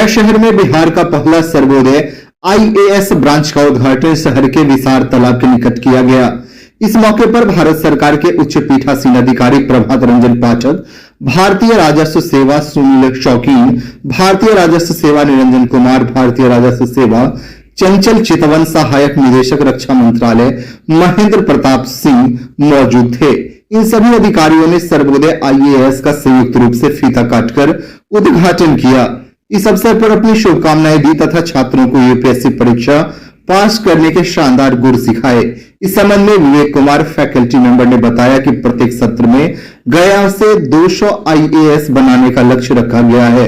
गया शहर में बिहार का पहला सर्वोदय आईएएस ब्रांच का उद्घाटन शहर के विसार तालाब के निकट किया गया। इस मौके पर भारत सरकार के उच्च पीठासीन अधिकारी प्रभात रंजन पाठक, भारतीय राजस्व सेवा सुनील शौकीन, भारतीय राजस्व सेवा निरंजन कुमार, भारतीय राजस्व सेवा चंचल चितवन, सहायक निदेशक रक्षा मंत्रालय महेंद्र प्रताप सिंह मौजूद थे। इन सभी अधिकारियों ने सर्वोदय आईएएस का संयुक्त रूप से फीता काटकर उद्घाटन किया। इस अवसर पर अपनी शुभकामनाएं दी तथा छात्रों को यूपीएससी परीक्षा पास करने के शानदार गुर सिखाए। इस संबंध में विवेक कुमार फैकल्टी मेंबर ने बताया कि प्रत्येक सत्र में गया से 200 आईएएस बनाने का लक्ष्य रखा गया है।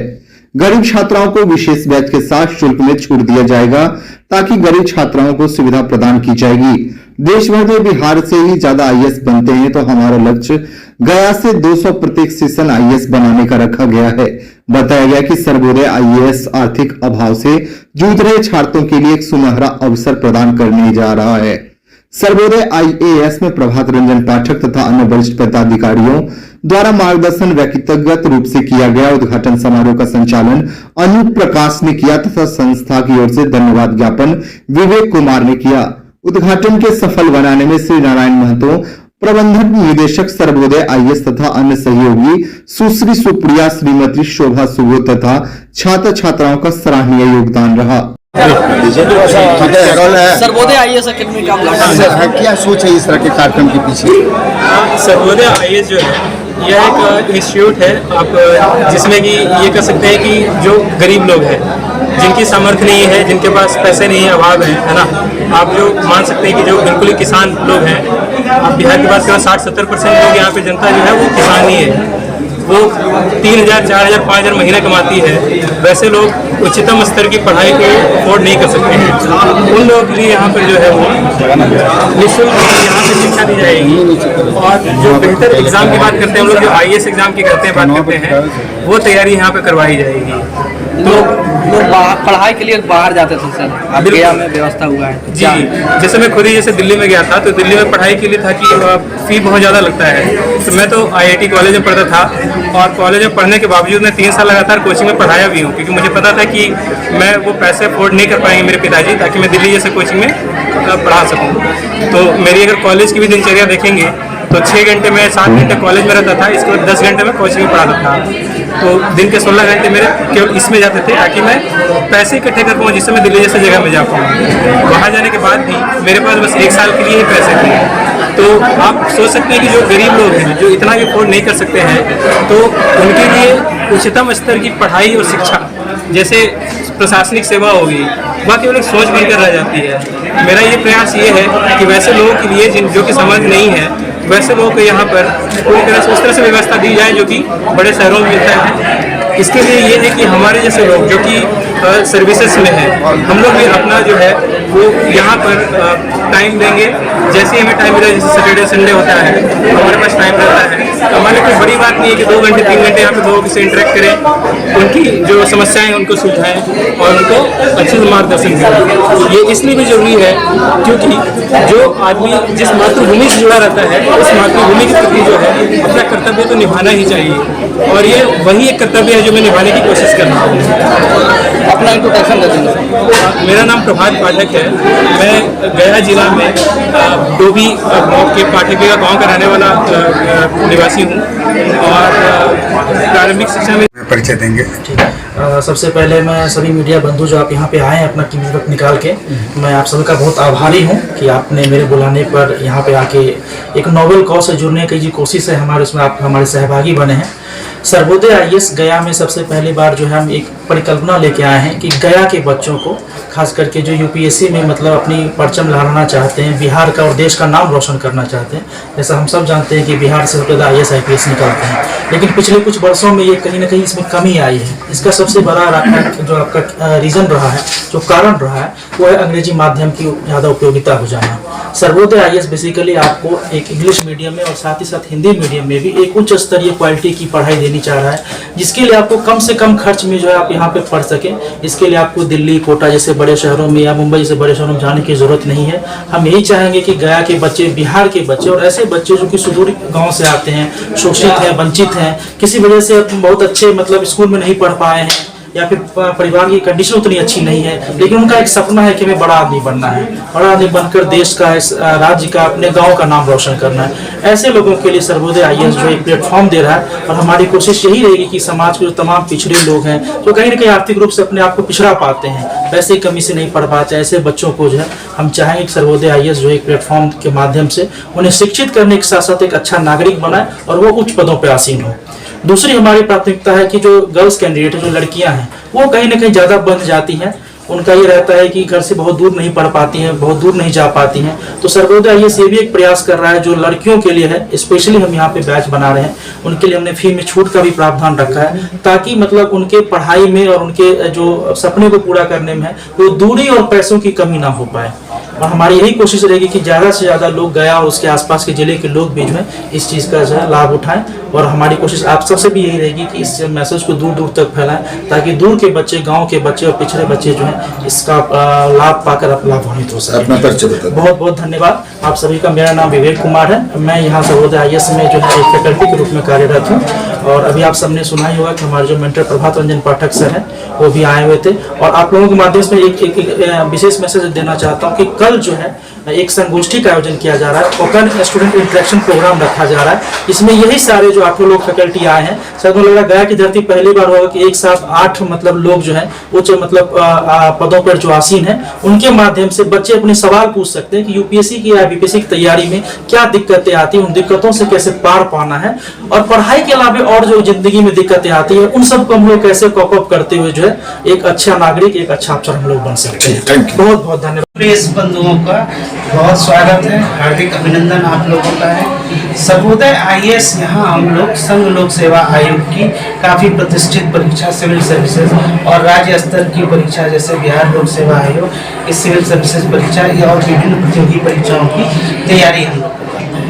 गरीब छात्राओं को विशेष बैच के साथ शुल्क में छूट दिया जाएगा ताकि गरीब छात्राओं को सुविधा प्रदान की जाएगी। देश भर में बिहार से ही ज्यादा आईएएस बनते हैं, तो हमारा लक्ष्य गया से 200 प्रत्येक सेशन आईएएस बनाने का रखा गया है। बताया गया कि सर्वोदय आईएएस आर्थिक अभाव से जूझ रहे छात्रों के लिए एक सुनहरा अवसर प्रदान करने जा रहा है। सर्वोदय आईएएस में प्रभात रंजन पाठक तथा अन्य वरिष्ठ पदाधिकारियों द्वारा मार्गदर्शन व्यक्तिगत रूप से किया गया। उद्घाटन समारोह का संचालन अनूप प्रकाश ने किया तथा संस्था की ओर से धन्यवाद ज्ञापन विवेक कुमार ने किया। उद्घाटन के सफल बनाने में श्री नारायण महतो, प्रबंधक निदेशक सर्वोदय आईएएस तथा अन्य सहयोगी सुश्री सुप्रिया, श्रीमती शोभा सुगो तथा छात्र छात्राओं का सराहनीय योगदान रहा। सर्वोदय आईएएस अकेडमी का क्या सोच है इस तरह के कार्यक्रम के पीछे? सर्वोदय आईएएस जो है यह एक इंस्टीट्यूट है आप जिसमें कि ये कह सकते हैं कि जो गरीब लोग हैं, जिनकी सामर्थ्य नहीं है, जिनके पास पैसे नहीं है, अभाव है ना, आप जो मान सकते हैं कि जो बिल्कुल ही किसान लोग हैं, आप बिहार के पास केवल 60-70% लोग यहाँ पे जनता जो है वो किसान ही है। वो 3,000, 4,000, 5,000 महीने कमाती है। वैसे लोग उच्चतम स्तर की पढ़ाई को अफोर्ड नहीं कर सकते हैं। उन लोगों के लिए यहाँ पर जो है वो निःशुल्क यहाँ पे शिक्षा दी जाएगी। और जो बेहतर एग्जाम की बात करते हैं हम लोग, जो आईएएस एग्जाम की बात करते हैं, वो तैयारी यहाँ पे करवाई जाएगी। तो लोग पढ़ाई के लिए बाहर जाते थे सर, अब गया में व्यवस्था हुआ है जी। जैसे मैं खुद ही जैसे दिल्ली में गया था, तो दिल्ली में पढ़ाई के लिए था कि फी बहुत ज़्यादा लगता है। तो मैं तो आईआईटी कॉलेज में पढ़ता था और कॉलेज में पढ़ने के बावजूद मैं 3 साल लगातार कोचिंग में पढ़ाया भी हूँ, क्योंकि मुझे पता था कि मैं वो पैसे अफोर्ड नहीं कर पाएंगे मेरे पिताजी, ताकि मैं दिल्ली जैसे कोचिंग में पढ़ा सकूँ। तो मेरी अगर कॉलेज की भी दिनचर्या देखेंगे तो 6 घंटे में 7 घंटे कॉलेज में रहता था, इसके बाद 10 घंटे में कोचिंग में पढ़ाता था। तो दिन के 16 घंटे मेरे केवल इसमें जाते थे ताकि मैं पैसे इकट्ठे कर पाऊँ, जिससे मैं दिल्ली जैसे जगह में जा पाऊँ। वहाँ जाने के बाद भी मेरे पास बस 1 साल के लिए ही पैसे थे। तो आप सोच सकते हैं कि जो गरीब लोग हैं, जो इतना भी अफोर्ड नहीं कर सकते हैं, तो उनके लिए उच्चतम स्तर की पढ़ाई और शिक्षा, जैसे प्रशासनिक सेवा होगी, वह केवल एक सोच बनकर रह जाती है। मेरा ये प्रयास ये है कि वैसे लोगों के लिए जो कि समझ नहीं है, वैसे लोगों को यहाँ पर पूरी तरह से उस तरह से व्यवस्था दी जाए जो कि बड़े शहरों में मिलता है। इसके लिए ये है कि हमारे जैसे लोग जो कि सर्विसेज में हैं, हम लोग भी अपना जो है वो यहाँ पर टाइम देंगे। जैसे ही हमें टाइम मिला, जैसे सैटरडे संडे होता है, हमारे पास टाइम रहता है, तो हमारे कोई बड़ी बात नहीं है कि 2 घंटे 3 घंटे यहाँ पे लोगों से इंटरेक्ट करें, उनकी जो समस्याएं उनको सुलझाएं और उनको अच्छे से मार्गदर्शन करें। ये इसलिए भी जरूरी है क्योंकि जो आदमी जिस मातृभूमि से जुड़ा रहता है, उस मातृभूमि के प्रति जो है अपना कर्तव्य तो निभाना ही चाहिए, और ये वही एक कर्तव्य है जो मैं निभाने की कोशिश कर रहा हूँ। अपना इंट्रोडक्शन दे देंगे। मेरा नाम प्रभात पाठक है। मैं गया जिला में डोभी गाँव के पाठक गाँव का रहने वाला निवासी हूँ और प्रारंभिक शिक्षा में परिचय देंगे। सबसे पहले मैं सभी मीडिया बंधु जो आप यहाँ पे आए हैं अपना कीमती वक्त निकाल के, मैं आप सबका बहुत आभारी हूँ कि आपने मेरे बुलाने पर यहाँ पे आके एक नोबेल कॉज से जुड़ने की जो कोशिश है हमारे, उसमें आप हमारे सहभागी बने हैं। सर्वोदय आईएएस गया में सबसे पहली बार जो है हम एक परिकल्पना लेके आए हैं कि गया के बच्चों को, खास करके जो यूपीएससी में मतलब अपनी परचम लहराना चाहते हैं, बिहार का और देश का नाम रोशन करना चाहते हैं। जैसा हम सब जानते हैं कि बिहार से सबसे ज़्यादा आईएएस आईपीएस निकलते हैं, लेकिन पिछले कुछ वर्षों में ये कहीं ना कहीं इसमें कमी आई है। इसका सबसे बड़ा जो आपका रीज़न रहा है, जो कारण रहा है, वो है अंग्रेजी माध्यम की ज़्यादा उपयोगिता हो जाना। सर्वोदय आईएएस बेसिकली आपको एक इंग्लिश मीडियम में और साथ ही साथ हिंदी मीडियम में भी एक उच्च स्तरीय क्वालिटी की पढ़ाई देनी चाह रहा है, जिसके लिए आपको कम से कम खर्च में जो है आप यहाँ पे पढ़ सकें। इसके लिए आपको दिल्ली, कोटा जैसे बड़े शहरों में या मुंबई जैसे बड़े शहरों में जाने की जरूरत नहीं है। हम यही चाहेंगे कि गया के बच्चे, बिहार के बच्चे और ऐसे बच्चे जो कि सुदूर गाँव से आते हैं, शोषित हैं, वंचित हैं, किसी वजह से बहुत अच्छे मतलब स्कूल में नहीं पढ़ पाए हैं, या फिर परिवार की कंडीशन उतनी अच्छी नहीं है, लेकिन उनका एक सपना है कि हमें बड़ा आदमी बनना है, बड़ा आदमी बनकर देश का, इस राज्य का, अपने गांव का नाम रोशन करना है। ऐसे लोगों के लिए सर्वोदय IAS जो एक प्लेटफॉर्म दे रहा है, और हमारी कोशिश यही रहेगी कि समाज के जो तमाम पिछड़े लोग हैं, जो कहीं ना कहीं आर्थिक रूप से अपने आप को पिछड़ा पाते हैं, पैसे की कमी से नहीं पढ़ पाते, ऐसे बच्चों को जो है हम चाहेंगे कि सर्वोदय IAS जो एक प्लेटफॉर्म के माध्यम से उन्हें शिक्षित करने के साथ साथ एक अच्छा नागरिक बनाए और वो उच्च पदों पर आसीन हो। दूसरी हमारी प्राथमिकता है कि जो गर्ल्स कैंडिडेट है, जो लड़कियां हैं, वो कहीं ना कहीं ज़्यादा बंध जाती हैं। उनका ये रहता है कि घर से बहुत दूर नहीं पढ़ पाती हैं, बहुत दूर नहीं जा पाती हैं। तो सर्वोदय IAS ये भी एक प्रयास कर रहा है जो लड़कियों के लिए है, स्पेशली हम यहाँ पे बैच बना रहे हैं। उनके लिए हमने फी में छूट का भी प्रावधान रखा है, ताकि मतलब उनके पढ़ाई में और उनके जो सपने को पूरा करने में है, वो दूरी और पैसों की कमी ना हो पाए। और हमारी यही कोशिश रहेगी कि ज़्यादा से ज़्यादा लोग गया और उसके आसपास के जिले के लोग भी जो है इस चीज़ का जो है लाभ उठाएं। और हमारी कोशिश आप सबसे भी यही रहेगी कि इस मैसेज को दूर दूर तक फैलाएं, ताकि दूर के बच्चे, गांव के बच्चे और पिछड़े बच्चे जो हैं इसका लाभ पाकर लाभान्वित हो सके। अपना परिचय बताएं। बहुत बहुत धन्यवाद आप सभी का। मेरा नाम विवेक कुमार है, मैं यहाँ सर्वोदय IAS में जो है एक फैकल्टी के रूप में कार्यरत हूँ। और अभी आप सबने सुना ही होगा कि हमारे जो मेंटर प्रभात रंजन पाठक सर हैं, वो भी आए हुए थे। और आप लोगों के माध्यम से एक विशेष मैसेज देना चाहता हूँ कि कल जो है एक संगोष्ठी का आयोजन किया जा रहा है, ओपन स्टूडेंट इंटरेक्शन प्रोग्राम रखा जा रहा है। इसमें यही सारे जो 8 लोग फैकल्टी आए हैं, शायद मुझे लग रहा है गया की धरती पहली बार होगा कि एक साथ 8 मतलब लोग जो हैं उच्च मतलब पदों पर जो आसीन हैं, उनके माध्यम से बच्चे अपने सवाल पूछ सकते हैं कि UPSC की या BPSC की तैयारी में क्या दिक्कतें आती हैं, उन दिक्कतों से कैसे पार पाना है, और पढ़ाई के अलावा और जो जिंदगी में दिक्कतें आती है उन सबको हम लोग कैसे कॉप अप करते हुए जो है एक अच्छा नागरिक, एक अच्छा अफसर हम लोग बन सकते हैं। बहुत बहुत धन्यवाद। प्रेस बंधुओं का बहुत स्वागत है, हार्दिक अभिनंदन आप लोगों का है। सर्वोदय IAS यहाँ हम लोग संघ लोक सेवा आयोग की काफ़ी प्रतिष्ठित परीक्षा, सिविल सर्विसेज और राज्य स्तर की परीक्षा जैसे बिहार लोक सेवा आयोग की सिविल सर्विसेज परीक्षा या और विभिन्न प्रतियोगी परीक्षाओं की तैयारी हम लोग करते हैं।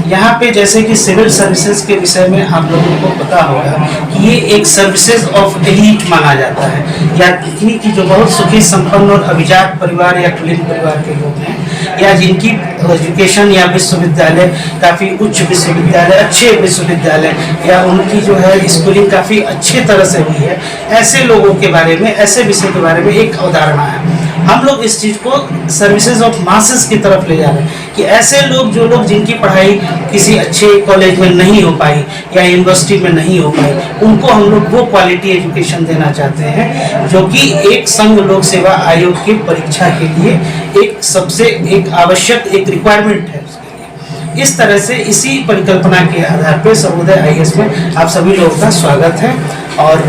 यहाँ पे जैसे कि सिविल सर्विसेज के विषय में आप लोगों को पता होगा कि ये एक सर्विसेज ऑफ एलीट माना जाता है, यानी कि जो बहुत सुखी संपन्न और अभिजात परिवार या कुलीन परिवार के लोग हैं, या जिनकी एजुकेशन या विश्वविद्यालय काफ़ी उच्च विश्वविद्यालय, अच्छे विश्वविद्यालय या उनकी जो है स्कूलिंग काफ़ी अच्छे तरह से हुई है, ऐसे लोगों के बारे में, ऐसे विषय के बारे में एक अवधारणा है। हम लोग इस चीज़ को सर्विसेज ऑफ मासेस की तरफ ले जा रहे हैं कि ऐसे लोग, जो लोग जिनकी पढ़ाई किसी अच्छे कॉलेज में नहीं हो पाई या यूनिवर्सिटी में नहीं हो पाई, उनको हम लोग वो क्वालिटी एजुकेशन देना चाहते हैं जो कि एक संघ लोक सेवा आयोग की परीक्षा के लिए एक सबसे एक आवश्यक एक रिक्वायरमेंट है। इस तरह से इसी परिकल्पना के आधार पर सर्वोदय IAS में आप सभी लोगों का स्वागत है। और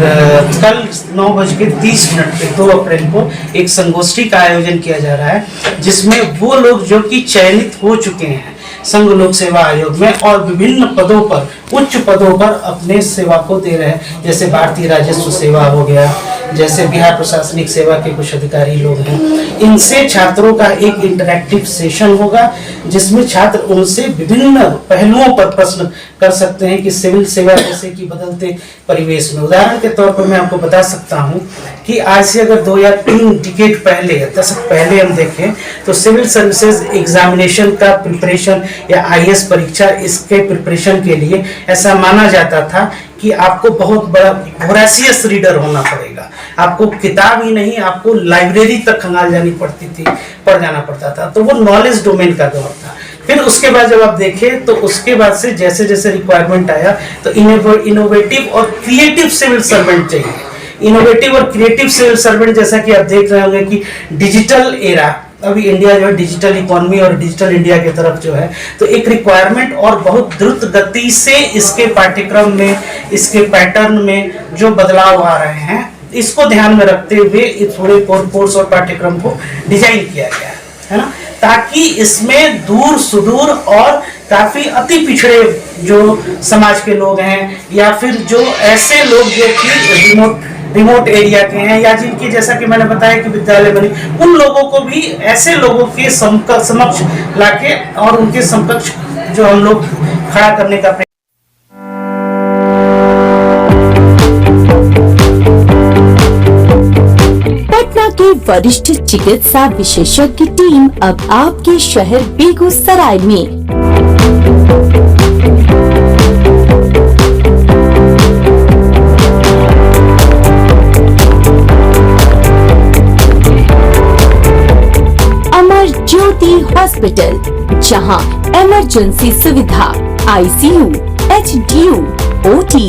कल 9:30 पे 2 अप्रैल को एक संगोष्ठी का आयोजन किया जा रहा है, जिसमें वो लोग जो कि चयनित हो चुके हैं संघ लोक सेवा आयोग में और विभिन्न पदों पर, उच्च पदों पर अपने सेवा को दे रहे हैं, जैसे भारतीय राजस्व सेवा हो गया, जैसे बिहार प्रशासनिक सेवा के कुछ अधिकारी लोग हैं, इनसे छात्रों का एक इंटरैक्टिव सेशन होगा, जिसमें छात्र उनसे विभिन्न पहलुओं पर प्रश्न कर सकते हैं कि सिविल सेवा जैसे कि बदलते परिवेश में। उदाहरण के तौर पर मैं आपको बता सकता हूं कि आज से अगर 2 या 3 डिकेड पहले, दशक पहले हम देखें तो सिविल सर्विसेज एग्जामिनेशन का प्रिपरेशन या IAS परीक्षा, इसके प्रिपरेशन के लिए ऐसा माना जाता था कि आपको बहुत बड़ा वोरेशियस रीडर होना पड़ेगा, आपको किताब ही नहीं, आपको लाइब्रेरी तक खंगाल जानी पड़ती थी, पढ़ जाना पड़ता था। तो वो नॉलेज डोमेन का दौर था। फिर उसके बाद जब आप देखें तो उसके बाद से जैसे जैसे रिक्वायरमेंट आया तो इनोवेटिव और क्रिएटिव सिविल सर्वेंट चाहिए। इनोवेटिव और क्रिएटिव सिविल सर्वेंट, जैसा कि आप देख रहे होंगे कि डिजिटल एरा, अभी इंडिया जो है डिजिटल इकोनॉमी और डिजिटल इंडिया की तरफ जो है, तो एक रिक्वायरमेंट और बहुत द्रुत गति से इसके पाठ्यक्रम में, इसके पैटर्न में जो बदलाव आ रहे हैं, इसको ध्यान में रखते हुए इस पूरे कोर्स और पाठ्यक्रम को डिजाइन किया गया है ना, ताकि इसमें दूर सुदूर और काफी अति पिछड़े जो समाज के लोग हैं, या फिर जो ऐसे लोग जो कि रिमोट एरिया के हैं, या जिनकी, जैसा कि मैंने बताया कि विद्यालय बनी, उन लोगों को भी ऐसे लोगों के समक्ष लाके और उनके समकक्ष जो हम लोग खड़ा करने का पटना के वरिष्ठ चिकित्सा विशेषज्ञ टीम अब आपके शहर बेगूसराय में सिटी हॉस्पिटल, जहां इमरजेंसी सुविधा, ICU, HDU, OT,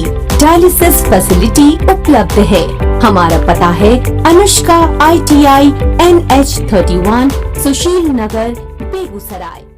dialysis facility उपलब्ध है। हमारा पता है अनुष्का ITI NH 31, सुशील नगर, बेगूसराय।